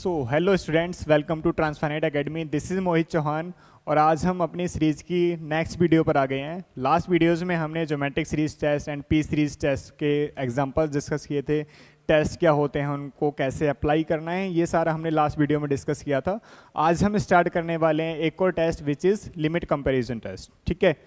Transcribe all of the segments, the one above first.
So hello students, welcome to Transfinite Academy. This is Mohit Chauhan और आज हम अपनी सीरीज़ की नेक्स्ट वीडियो पर आ गए हैं। लास्ट वीडियोस में हमने geometric series test and p series test के एग्जांपल्स डिस्कस किए थे। टेस्ट क्या होते हैं, उनको कैसे अप्लाई करना है, ये सारा हमने लास्ट वीडियो में डिस्कस किया था। आज हम स्टार्ट करने वाले हैं एक और test which is limit comparison test. ठीक है,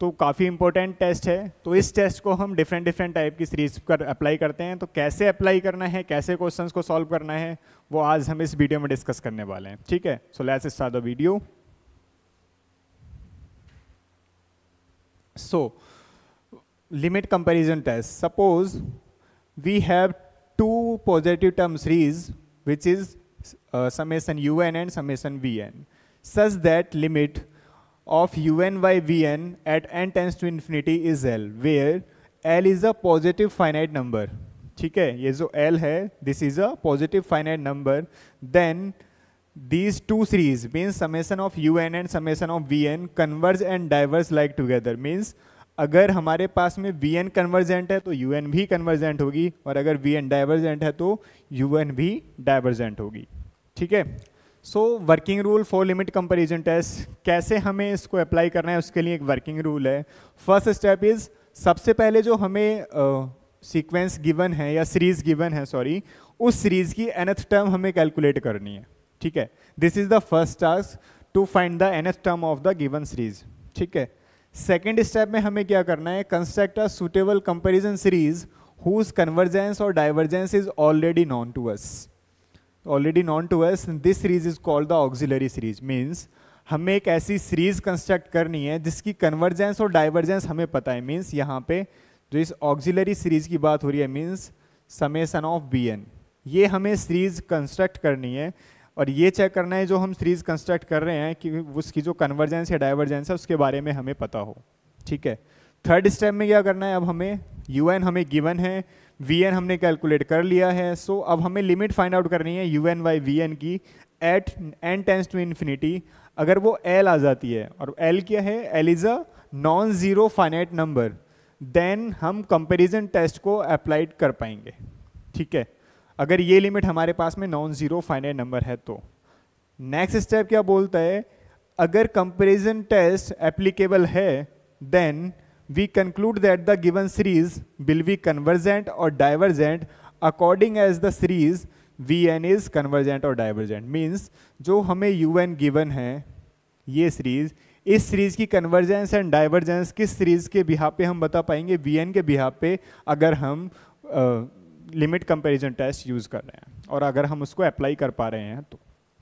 तो काफ़ी इंपॉर्टेंट टेस्ट है। तो इस टेस्ट को हम डिफरेंट टाइप की सीरीज पर अप्लाई करते हैं। तो कैसे अप्लाई करना है, कैसे क्वेश्चंस को सॉल्व करना है, वो आज हम इस वीडियो में डिस्कस करने वाले हैं। ठीक है, so let's start the video. So limit comparison test, suppose we have two positive term series which is summation un and summation vn such that limit of un by vn at n tends to infinity is l, where l is a positive finite number. ठीक है, ये जो l है, this is a positive finite number. Then these two series means summation of un and summation of vn converge and diverge like together. Means अगर हमारे पास में vn convergent है तो un भी कन्वर्जेंट होगी, और अगर vn डाइवर्जेंट है तो un भी डाइवर्जेंट होगी। ठीक है, so working rule for limit comparison test, कैसे हमें इसको अप्लाई करना है उसके लिए एक वर्किंग रूल है। फर्स्ट स्टेप इज, सबसे पहले जो हमें सीक्वेंस गिवन है या सीरीज गिवन है, सॉरी, उस सीरीज की nth टर्म हमें कैलकुलेट करनी है। ठीक है, this is the first task to find the nth term of the given series. ठीक है, सेकेंड स्टेप में हमें क्या करना है, construct a suitable comparison series whose convergence और divergence is already known to us. This series is called the auxiliary series. Means हमें एक ऐसी सीरीज कंस्ट्रक्ट करनी है जिसकी कन्वर्जेंस और डाइवर्जेंस हमें पता है। मीन्स यहाँ पे जो इस ऑक्सिलरी सीरीज की बात हो रही है, मीन्स समेशन ऑफ bn, ये हमें सीरीज कंस्ट्रक्ट करनी है और ये चेक करना है जो हम सीरीज कंस्ट्रक्ट कर रहे हैं कि उसकी जो कन्वर्जेंस या डाइवर्जेंस है उसके बारे में हमें पता हो। ठीक है, थर्ड स्टेप में क्या करना है, अब हमें un हमें गिवन है, vn हमने कैलकुलेट कर लिया है। सो अब हमें लिमिट फाइंड आउट करनी है un बाई vn की at n tends to infinity. अगर वो l आ जाती है, और l क्या है, l is a non zero finite number, then हम कंपैरिजन टेस्ट को अप्लाइड कर पाएंगे। ठीक है, अगर ये लिमिट हमारे पास में नॉन जीरो फाइनाइट नंबर है तो। नेक्स्ट स्टेप क्या बोलता है, अगर कंपैरिजन टेस्ट एप्लीकेबल है then we conclude that the given series will be convergent or divergent according as the series vn is convergent or divergent. Means जो हमें un given है, ये सीरीज, इस सीरीज की कन्वर्जेंस एंड डाइवर्जेंस किस series के behalf पे हम बता पाएंगे, vn के बिहाफ पे, अगर हम लिमिट कंपैरिजन टेस्ट यूज कर रहे हैं और अगर हम उसको अप्लाई कर पा रहे हैं तो।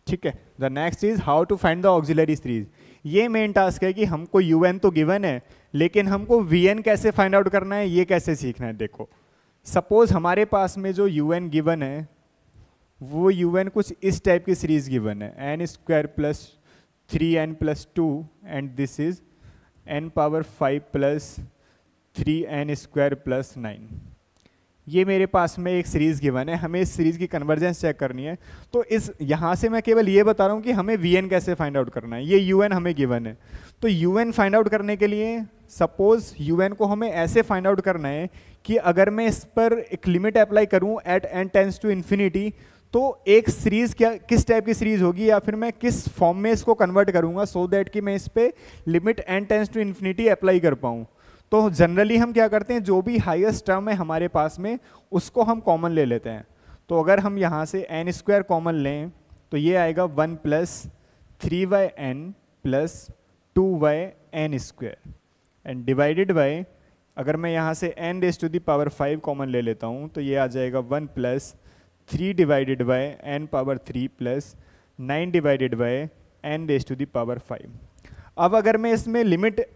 ठीक है, the next is how to find the auxiliary series. ये मेन टास्क है कि हमको un तो गिवन है, लेकिन हमको vn कैसे फाइंड आउट करना है, ये कैसे सीखना है। देखो, सपोज हमारे पास में जो un गिवन है वो un कुछ इस टाइप की सीरीज गिवन है, n square plus 3n plus 2 and this is n power 5 plus 3n square plus 9। ये मेरे पास में एक सीरीज गिवन है, हमें इस सीरीज की कन्वर्जेंस चेक करनी है। तो इस यहाँ से मैं केवल ये बता रहा हूँ कि हमें vn कैसे फाइंड आउट करना है। ये un हमें गिवन है, तो un फाइंड आउट करने के लिए सपोज un को हमें ऐसे फाइंड आउट करना है कि अगर मैं इस पर एक लिमिट अप्लाई करूँ at n tends to infinity, तो एक सीरीज क्या किस टाइप की सीरीज होगी, या फिर मैं किस फॉर्म में इसको कन्वर्ट करूँगा सो दैट कि मैं इस पर limit n tends to infinity apply कर पाऊँ। तो जनरली हम क्या करते हैं, जो भी हाईएस्ट टर्म है हमारे पास में उसको हम कॉमन ले लेते हैं। तो अगर हम यहाँ से n स्क्वायर कॉमन लें तो ये आएगा 1 plus 3n plus 2n square and divided by, अगर मैं यहाँ से n raise to the power 5 common ले लेता हूँ तो ये आ जाएगा 1 plus 3 divided by n power 3 plus 9 divided by n raise to the power 5। अब अगर मैं इसमें limit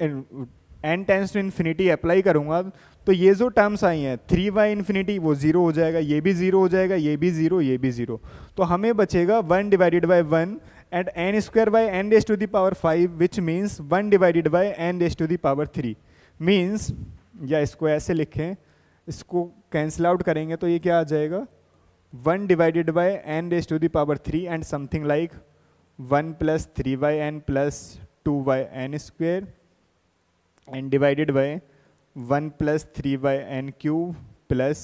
n tends to infinity apply करूंगा तो ये जो टर्म्स आई हैं 3y इन्फिनिटी वो जीरो हो जाएगा, ये भी जीरो हो जाएगा, ये भी जीरो, ये भी जीरो। तो हमें बचेगा 1 divided by 1 and n square by n raise to the power 5 which means 1 divided by n raise to the power 3। Means, या इसको ऐसे लिखें, इसको कैंसिल आउट करेंगे तो ये क्या आ जाएगा, 1 divided by n raise to the power 3 and something like 1 plus 3yn plus 2yn square and divided by 1 plus 3 by n cube plus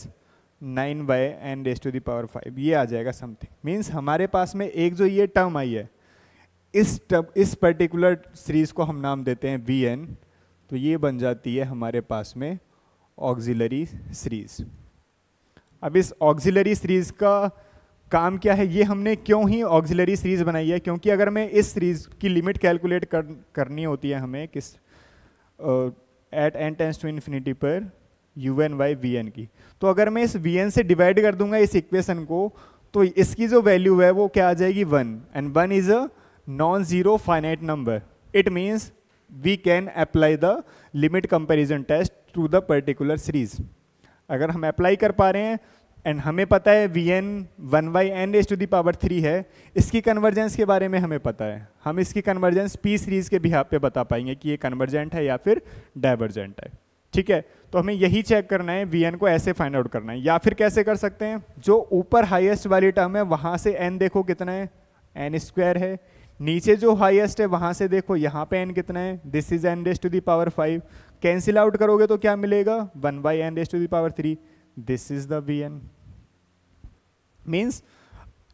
9/n⁵, ये आ जाएगा समथिंग। मीन्स हमारे पास में एक जो ये टर्म आई है, इस पर्टिकुलर सीरीज को हम नाम देते हैं Vn, तो ये बन जाती है हमारे पास में ऑक्सिलरी सीरीज। अब इस ऑक्सिलरी सीरीज का काम क्या है, ये हमने क्यों ही ऑक्सिलरी सीरीज बनाई है, क्योंकि अगर मैं इस सीरीज की लिमिट कैलकुलेट करनी होती है हमें किस एट n →∞ पर un/vn की, तो अगर मैं इस vn से डिवाइड कर दूंगा इस इक्वेशन को, तो इसकी जो वैल्यू है वो क्या आ जाएगी 1, and 1 is a non zero finite number. It means we can apply the limit comparison test to the particular series. अगर हम अप्लाई कर पा रहे हैं एंड हमें पता है Vn 1/n⁵ है, इसकी कन्वर्जेंस के बारे में हमें पता है, हम इसकी कन्वर्जेंस P सीरीज के बिहाफ पे बता पाएंगे कि ये कन्वर्जेंट है या फिर डाइवर्जेंट है। ठीक है, तो हमें यही चेक करना है, Vn को ऐसे फाइंड आउट करना है। या फिर कैसे कर सकते हैं, जो ऊपर हाईएस्ट वाली टर्म है वहां से n देखो कितना है, n² है, नीचे जो हाईएस्ट है वहां से देखो यहाँ पे n कितना है, this is n⁵, cancel out करोगे तो क्या मिलेगा 1/n⁵, this is the Vn। Means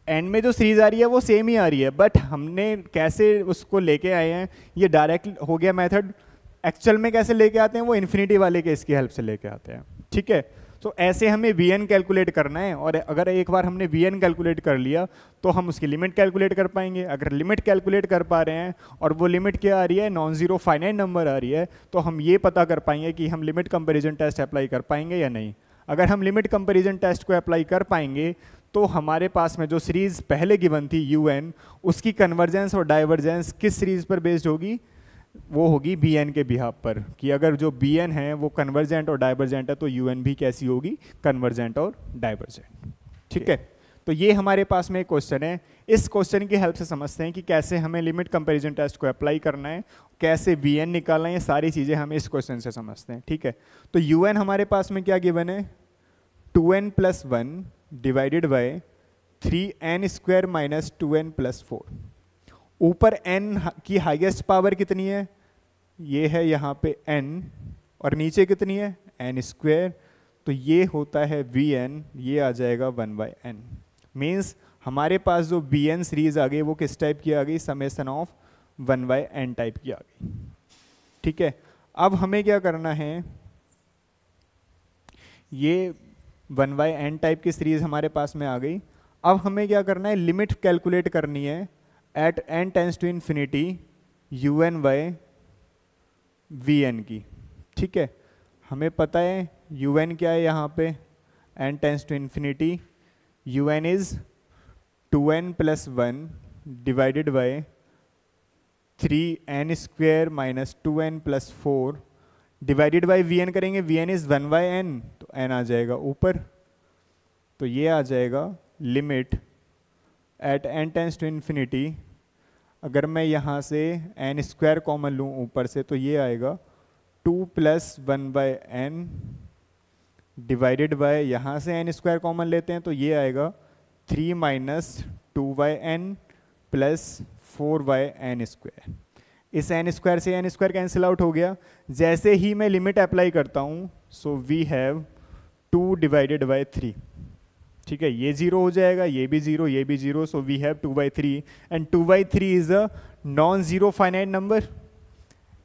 and में जो सीरीज आ रही है वो सेम ही आ रही है, बट हमने कैसे उसको लेके आए हैं, ये डायरेक्ट हो गया मेथड। एक्चुअल में कैसे लेके आते हैं, वो इन्फिनिटी वाले केस की हेल्प से लेके आते हैं। ठीक है, तो ऐसे हमें Vn कैलकुलेट करना है, और अगर एक बार हमने Vn कैलकुलेट कर लिया तो हम उसकी लिमिट कैलकुलेट कर पाएंगे। अगर लिमिट कैलकुलेट कर पा रहे हैं और वो लिमिट क्या आ रही है, नॉन जीरो फाइनाइट नंबर आ रही है, तो हम ये पता कर पाएंगे कि हम लिमिट कंपेरिजन टेस्ट अप्लाई कर पाएंगे या नहीं। अगर हम लिमिट कंपेरिजन टेस्ट को अप्लाई कर पाएंगे तो हमारे पास में जो सीरीज पहले गिवन थी un, उसकी कन्वर्जेंस और डाइवर्जेंस किस सीरीज पर बेस्ड होगी, वो होगी Bn के बिहाफ पर, कि अगर जो Bn है वो कन्वर्जेंट और डाइवर्जेंट है तो un भी कैसी होगी, कन्वर्जेंट और डाइवर्जेंट। ठीक है, तो ये हमारे पास में एक क्वेश्चन है। इस क्वेश्चन की हेल्प से समझते हैं कि कैसे हमें लिमिट कंपैरिजन टेस्ट को अप्लाई करना है, कैसे Vn निकालना है, ये सारी चीज़ें हम इस क्वेश्चन से समझते हैं। ठीक है, तो un हमारे पास में क्या गिवन है, 2n+1 divided by 3n² - 2n+4। ऊपर n की हाईएस्ट पावर कितनी है, ये है यहाँ पे n, और नीचे कितनी है n², तो ये होता है Vn, ये आ जाएगा 1/n। मीन्स हमारे पास जो Bn सीरीज आ गई वो किस टाइप की आ गई, समेशन ऑफ 1/n टाइप की आ गई। ठीक है, अब हमें क्या करना है, ये 1/n टाइप की सीरीज हमारे पास में आ गई। अब हमें क्या करना है, लिमिट कैलकुलेट करनी है एट n →∞ un/Vn की। ठीक है, हमें पता है un क्या है यहाँ पे, n →∞, un is 2n+1 divided by 3n² - 2n+4 divided by Vn करेंगे, Vn इज 1/n, तो n आ जाएगा ऊपर, तो ये आ जाएगा लिमिट एट n →∞। अगर मैं यहाँ से n² कॉमन लूँ ऊपर से, तो ये आएगा 2 + 1/n डिवाइडेड बाय, यहाँ से n² कॉमन लेते हैं तो ये आएगा 3 - 2/n + 4/n²। इस n² से n² कैंसिल आउट हो गया। जैसे ही मैं लिमिट अप्लाई करता हूँ, so we have 2 divided by 3। ठीक है, ये 0 हो जाएगा, ये भी 0, ये भी 0, so we have 2/3, and 2/3 is a non zero finite number.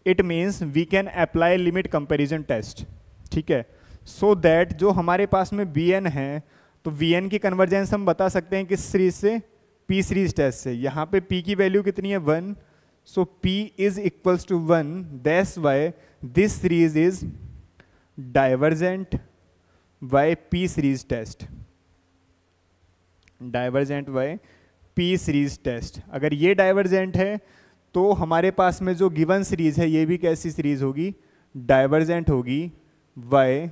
It means we can apply limit comparison test. ठीक है, सो दैट जो हमारे पास में Bn है, तो Vn की कन्वर्जेंस हम बता सकते हैं किस सीरीज से, P सीरीज टेस्ट से। यहाँ पे P की वैल्यू कितनी है 1, so P is equals to 1, that's why this series is divergent by P series test, divergent by P series test। अगर ये divergent है तो हमारे पास में जो गिवन सीरीज है ये भी कैसी सीरीज होगी, डाइवर्जेंट होगी by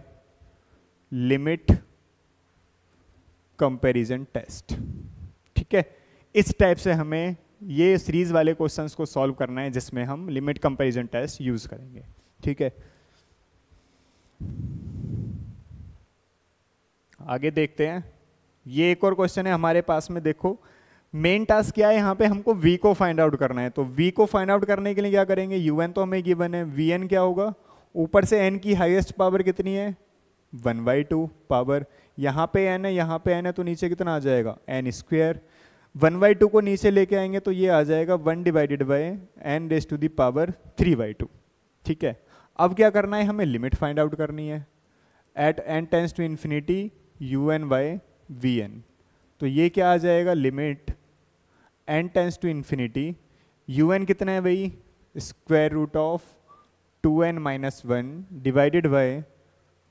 लिमिट कंपैरिजन टेस्ट। ठीक है, इस टाइप से हमें ये सीरीज वाले क्वेश्चंस को सॉल्व करना है जिसमें हम लिमिट कंपैरिजन टेस्ट यूज करेंगे। ठीक है, आगे देखते हैं। ये एक और क्वेश्चन है हमारे पास में, देखो मेन टास्क क्या है, यहाँ पे हमको v को फाइंड आउट करना है। तो v को फाइंड आउट करने के लिए क्या करेंगे, un तो हमें गिवन है, vn क्या होगा, ऊपर से n की हाईएस्ट पावर कितनी है 1/2 पावर, यहाँ पे n है, यहाँ पे n है, तो नीचे कितना आ जाएगा n स्क्वेयर। 1/2 को नीचे लेके आएंगे तो ये आ जाएगा 1 divided by n raise to the power 3/2। ठीक है, अब क्या करना है, हमें लिमिट फाइंड आउट करनी है at n tends to infinity un by vn। तो ये क्या आ जाएगा, limit n tends to infinity un कितना है भाई, square root of 2n minus 1 divided by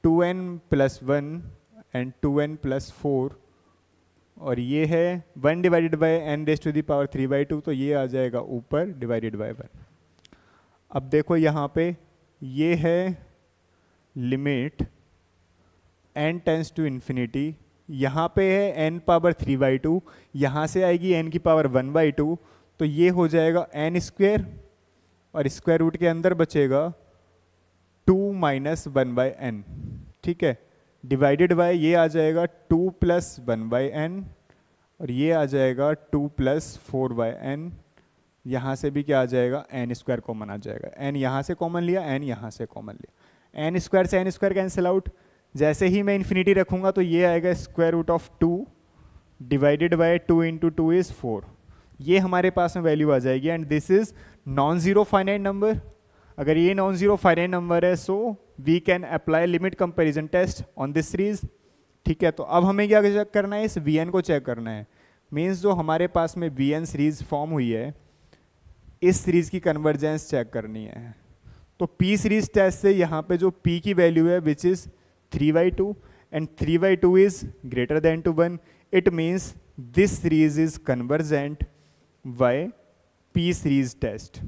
2n plus 1 and 2n plus 4, और ये है 1 divided by n raise to the power 3/2, तो ये आ जाएगा ऊपर डिवाइडेड बाई 1। अब देखो यहाँ पे ये है limit n tends to infinity, यहाँ पे है n पावर 3/2, यहाँ से आएगी n की पावर 1/2, तो ये हो जाएगा n स्क्वेयर, और स्क्वायर रूट के अंदर बचेगा 2 माइनस 1/n। ठीक है, डिवाइडेड बाय ये आ जाएगा 2 प्लस 1/n, और ये आ जाएगा 2 प्लस 4/n। यहाँ से भी क्या आ जाएगा, n स्क्वायर कॉमन आ जाएगा, n यहाँ से कॉमन लिया, n यहाँ से कॉमन लिया, n स्क्वायर से n स्क्वायर कैंसिल आउट। जैसे ही मैं इन्फिनिटी रखूंगा तो ये आएगा square root of 2 divided by 2 into 2 is 4, ये हमारे पास में वैल्यू आ जाएगी। And this is non zero finite number. अगर ये नॉन जीरो फाइनाइट नंबर है, so we can apply limit comparison test on this series. ठीक है, तो अब हमें क्या चेक करना है, इस Vn को चेक करना है। मीन्स जो हमारे पास में Vn सीरीज फॉर्म हुई है, इस सीरीज की कन्वर्जेंस चेक करनी है। तो P सीरीज टेस्ट से यहाँ पे जो P की वैल्यू है which is 3/2 and 3/2 is greater than to 1, it means this series is convergent by P series test,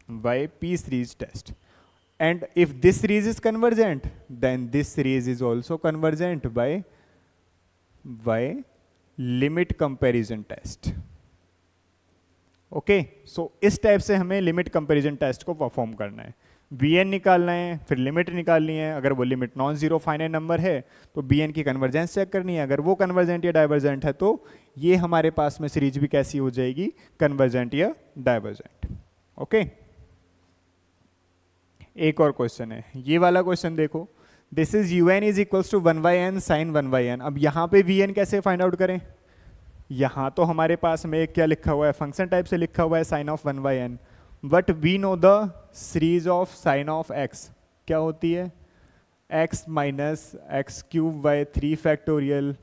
by P series test. And if this series is convergent, then this series is also convergent by limit comparison test. Okay, so इस type से हमें limit comparison test को perform करना है। Vn निकालना है, फिर limit निकालनी है। अगर वो limit non zero finite number है तो Bn की कन्वर्जेंस चेक करनी है। अगर वो कन्वर्जेंट या डाइवर्जेंट है तो ये हमारे पास में सीरीज भी कैसी हो जाएगी, कन्वर्जेंट या डाइवर्जेंट। ओके, एक और क्वेश्चन है, ये वाला क्वेश्चन देखो। This is un is equals to 1/n sine 1/n। अब यहाँ पे Vn कैसे फाइंड आउट करें, यहाँ तो हमारे पास में क्या लिखा हुआ है, फंक्शन टाइप से लिखा हुआ है sine of 1/n, but we know the series of sine of x क्या होती है, x minus x cube by 3 factorial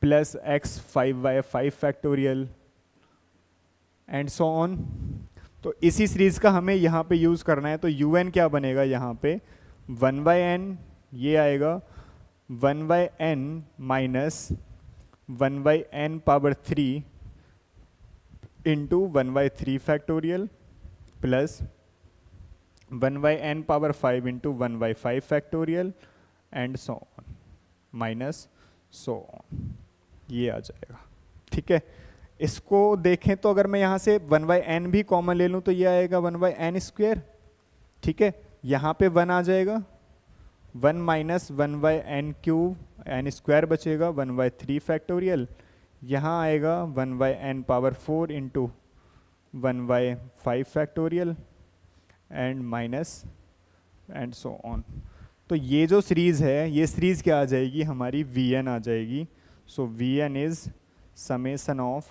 plus x 5/5 factorial and so on. तो इसी सीरीज का हमें यहाँ पे यूज करना है। तो un क्या बनेगा, यहाँ पे 1/n ये आएगा 1/n minus 1/n power 3 into 1/3 factorial plus 1/n power 5 into 1/5 factorial and so on minus so on, ये आ जाएगा। ठीक है, इसको देखें तो अगर मैं यहाँ से 1/n भी कॉमन ले लूँ तो ये आएगा 1/n स्क्वेयर। ठीक है, यहाँ पे 1 आ जाएगा, 1 minus 1/n cube, n square बचेगा 1/3 फैक्टोरियल, यहाँ आएगा 1/n power 4 into 1/5 factorial and minus and so on. तो ये जो सीरीज है, ये सीरीज क्या आ जाएगी, हमारी Vn आ जाएगी। So Vn is summation of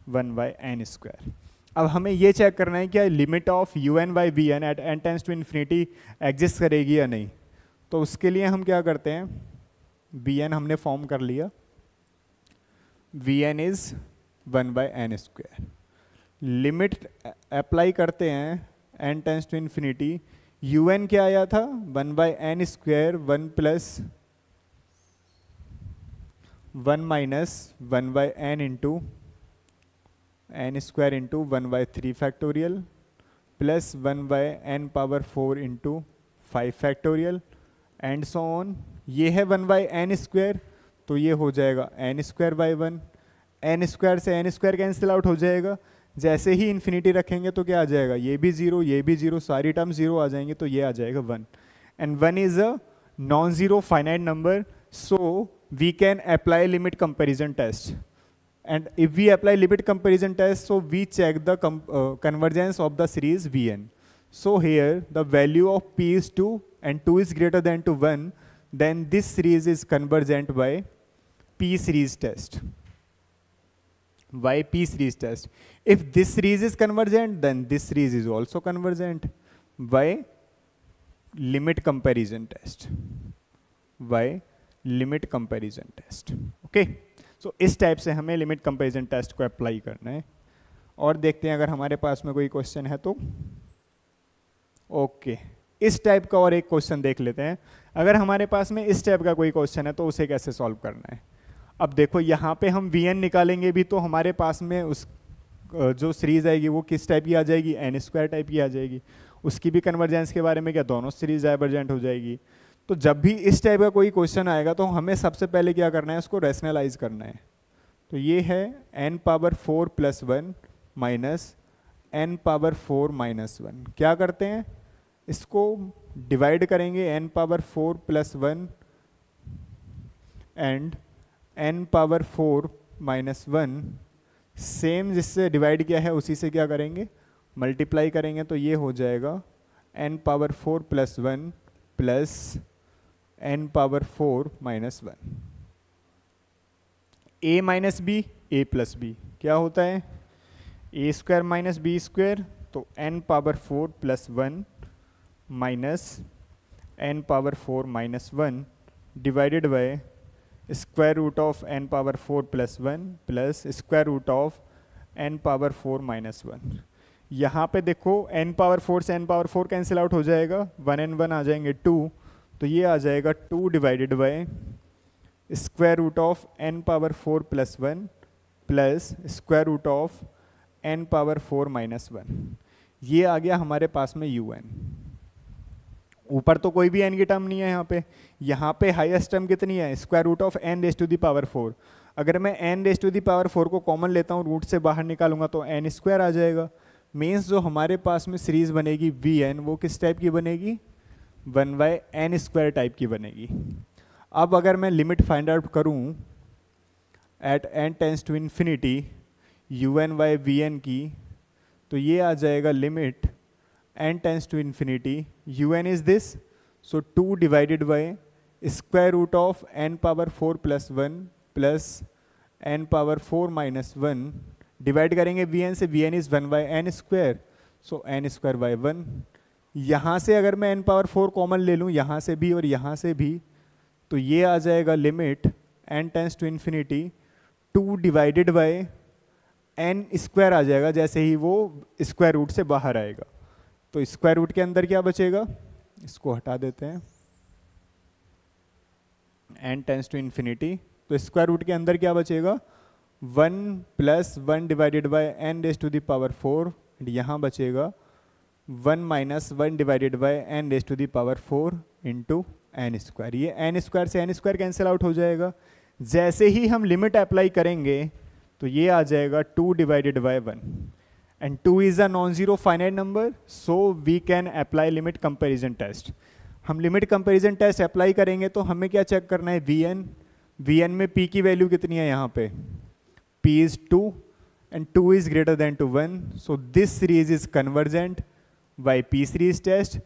1/n square. अब हमें ये चेक करना है क्या limit of un by Vn at n tends to infinity exist करेगी या नहीं। तो उसके लिए हम क्या करते हैं, Vn हमने फॉर्म कर लिया, Vn is 1/n square. Limit apply करते हैं n tends to infinity, un क्या आया था 1/n square 1 plus 1 minus 1/n into n square into 1/3 factorial plus 1/n power 4 into 5 factorial and so on. ये है 1/n स्क्वायर, तो ये हो जाएगा n square by 1, n square से n स्क्वायर कैंसिल आउट हो जाएगा। जैसे ही इन्फिनिटी रखेंगे तो क्या आ जाएगा, ये भी जीरो, ये भी जीरो, सारी टर्म जीरो आ जाएंगे, तो ये आ जाएगा 1 and 1 is a non zero finite number, so we can apply limit comparison test. And if we apply limit comparison test, so we check the convergence of the series Vn. So here the value of p is 2 and 2 is greater than to 1, then this series is convergent by P series test. Why P series test? If this series is convergent, then this series is also convergent by limit comparison test. By limit comparison test. Okay, so इस type से हमें limit comparison test को apply करना है। और देखते हैं अगर हमारे पास में कोई क्वेश्चन है तो। ओके, इस टाइप का और एक क्वेश्चन देख लेते हैं। अगर हमारे पास में इस टाइप का कोई क्वेश्चन है तो उसे कैसे सॉल्व करना है। अब देखो यहाँ पे हम Vn निकालेंगे भी तो हमारे पास में उस जो सीरीज आएगी वो किस टाइप की आ जाएगी, एन स्क्वायर टाइप की आ जाएगी। उसकी भी कन्वर्जेंस के बारे में क्या, दोनों सीरीज डाइवर्जेंट हो जाएगी। तो जब भी इस टाइप का कोई क्वेश्चन आएगा तो हमें सबसे पहले क्या करना है, उसको रैशनलाइज करना है। तो ये है n power 4 plus 1 minus n power 4 minus 1। क्या करते हैं, इसको डिवाइड करेंगे n power 4 plus 1 and n power 4 minus 1, same जिससे डिवाइड किया है उसी से क्या करेंगे, मल्टीप्लाई करेंगे। तो ये हो जाएगा n power 4 plus 1 plus n power 4 minus 1। a minus b, a plus b क्या होता है, a square minus b square. तो n power 4 plus 1 minus n power 4 minus 1 divided by square root of n power 4 plus 1 plus square root of n power 4 minus 1। यहाँ पे देखो n power 4 से n power 4 cancel out हो जाएगा, 1 and 1 आ जाएंगे 2। तो ये आ जाएगा 2 divided by square root of n power 4 plus 1 plus square root of n power 4 minus 1। ये आ गया हमारे पास में un। ऊपर तो कोई भी n की टर्म नहीं है यहाँ पे हाईएस्ट टर्म कितनी है, square root of n raise to the power 4। अगर मैं n raise to the power 4 को कॉमन लेता हूँ, रूट से बाहर निकालूंगा तो n स्क्वायर आ जाएगा। मीन्स जो हमारे पास में सीरीज बनेगी Vn वो किस टाइप की बनेगी, 1/n स्क्वायर टाइप की बनेगी। अब अगर मैं लिमिट फाइंड आउट करूँ at n tends to infinity un by Vn की, तो ये आ जाएगा limit n tends to infinity un is this, so 2 divided by square root of n power 4 plus 1 plus n power 4 minus 1। Divide करेंगे Vn से, Vn is 1/n square, so n square by 1। यहाँ से अगर मैं n power 4 common ले लूँ, यहाँ से भी और यहाँ से भी, तो ये आ जाएगा limit n tends to infinity 2 divided by n square आ जाएगा जैसे ही वो स्क्वायर रूट से बाहर आएगा। तो स्क्वायर रूट के अंदर क्या बचेगा, इसको हटा देते हैं, n टेंस टू इन्फिनिटी। तो स्क्वायर रूट के अंदर क्या बचेगा, 1 plus 1 divided by n raise to the power 4, यहाँ बचेगा 1 minus 1 divided by n raise to the power 4 into n square. ये n स्क्वायर से n स्क्वायर कैंसिल आउट हो जाएगा। जैसे ही हम लिमिट अप्लाई करेंगे तो ये आ जाएगा 2 divided by 1 and 2 is a non zero finite number, so we can apply limit comparison test. हम लिमिट कंपैरिजन टेस्ट अप्लाई करेंगे तो हमें क्या चेक करना है, Vn में p की वैल्यू कितनी है, यहाँ पे p is 2 and 2 is greater than to 1, so this series is convergent by p series test.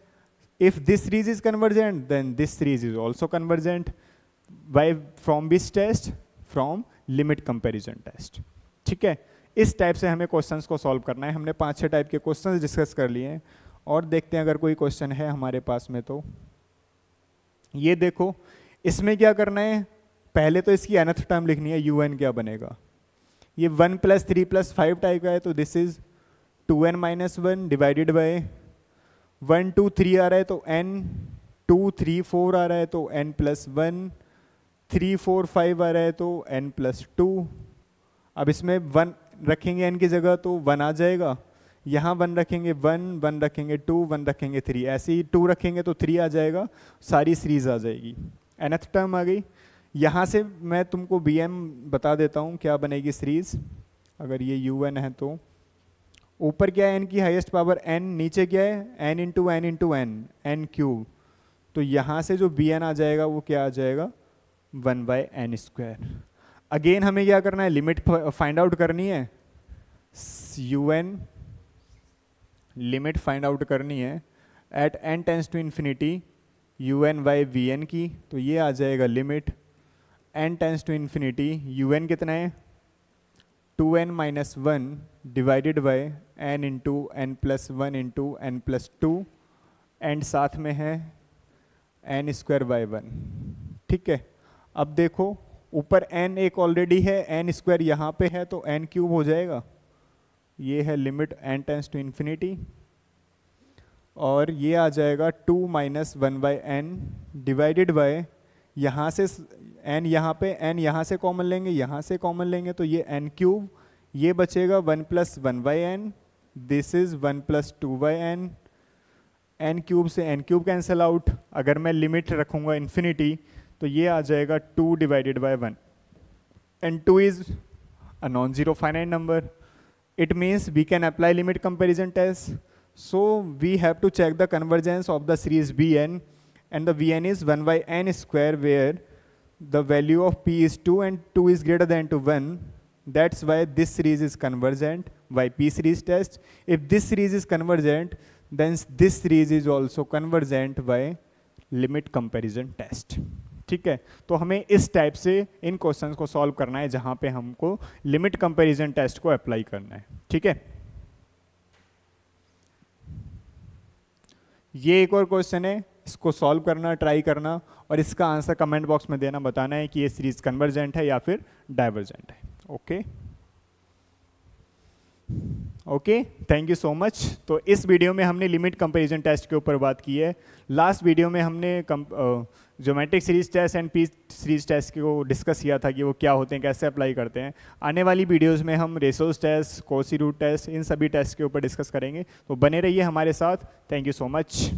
If this series is convergent then this series is also convergent by from which test, from limit comparison test. ठीक है, इस type से हमें questions को solve करना है। हमने 5-6 type के क्वेश्चंस डिस्कस कर लिए हैं और देखते हैं अगर कोई क्वेश्चन है हमारे पास में। तो ये देखो, इसमें क्या करना है, पहले तो इसकी nth टर्म लिखनी है, un क्या बनेगा। ये 1 + 3 + 5 टाइप का है, तो this is 2n - 1 divided by 1 2 3 आ रहा है तो n, 2 3 4 आ रहा है तो n + 1, 3 4 5 आ रहा है तो n + 2। अब इसमें 1 रखेंगे n की जगह तो 1 आ जाएगा, यहाँ 1 रखेंगे 1, 1 रखेंगे 2, 1 रखेंगे 3, ऐसे ही 2 रखेंगे तो 3 आ जाएगा, सारी सीरीज आ जाएगी। nth टर्म आ गई। यहाँ से मैं तुमको Bm बता देता हूँ क्या बनेगी सीरीज। अगर ये un है तो ऊपर क्या है n की हाईएस्ट पावर n, नीचे क्या है n into n into n, n cube. तो यहाँ से जो Bn आ जाएगा वो क्या आ जाएगा, 1/n स्क्वायर। अगेन हमें क्या करना है, लिमिट फाइंड आउट करनी है, un लिमिट फाइंड आउट करनी है at n tends to infinity u n by v n की, तो ये आ जाएगा limit n tends to infinity, u n कितना है 2n minus one divided by n into n plus one into n plus two, and साथ में है एन स्क्वायर बाई वन। ठीक है, अब देखो ऊपर n एक ऑलरेडी है, एन स्क्वायर यहाँ पे है तो n क्यूब हो जाएगा, ये है limit n tends to infinity, और ये आ जाएगा 2 minus one by n divided by, यहाँ से n यहाँ पे n यहाँ से कॉमन लेंगे, यहाँ से कॉमन लेंगे तो ये n क्यूब, ये बचेगा 1 plus one by n, this is 1 plus two by n, n cube से एन क्यूब कैंसिल आउट, अगर मैं लिमिट रखूँगा इन्फिनिटी तो ये आ जाएगा 2 divided by 1, and 2 is a non zero finite number, it means we can apply limit comparison test, so we have to check the convergence of the series Bn, and the Vn is 1 by n square where the value of p is 2 and 2 is greater than to 1. That's why this series is convergent by p series test. If this series is convergent, then this series is also convergent by limit comparison test. ठीक है, तो हमें इस type से इन questions को solve करना है जहाँ पे हमको लिमिट कंपैरिजन टेस्ट को अप्लाई करना है। ठीक है, ये एक और क्वेश्चन है, इसको सॉल्व करना, ट्राई करना, और इसका आंसर कमेंट बॉक्स में देना, बताना है कि ये सीरीज कन्वर्जेंट है या फिर डाइवर्जेंट है। Okay okay, thank you so much. तो इस वीडियो में हमने लिमिट कंपैरिजन टेस्ट के ऊपर बात की है। लास्ट वीडियो में हमने geometric series test and p series test को डिस्कस किया था कि वो क्या होते हैं, कैसे अप्लाई करते हैं। आने वाली वीडियोस में हम ratios test, Cauchy root test, इन सभी टेस्ट के ऊपर डिस्कस करेंगे, तो बने रहिए हमारे साथ। Thank you so much.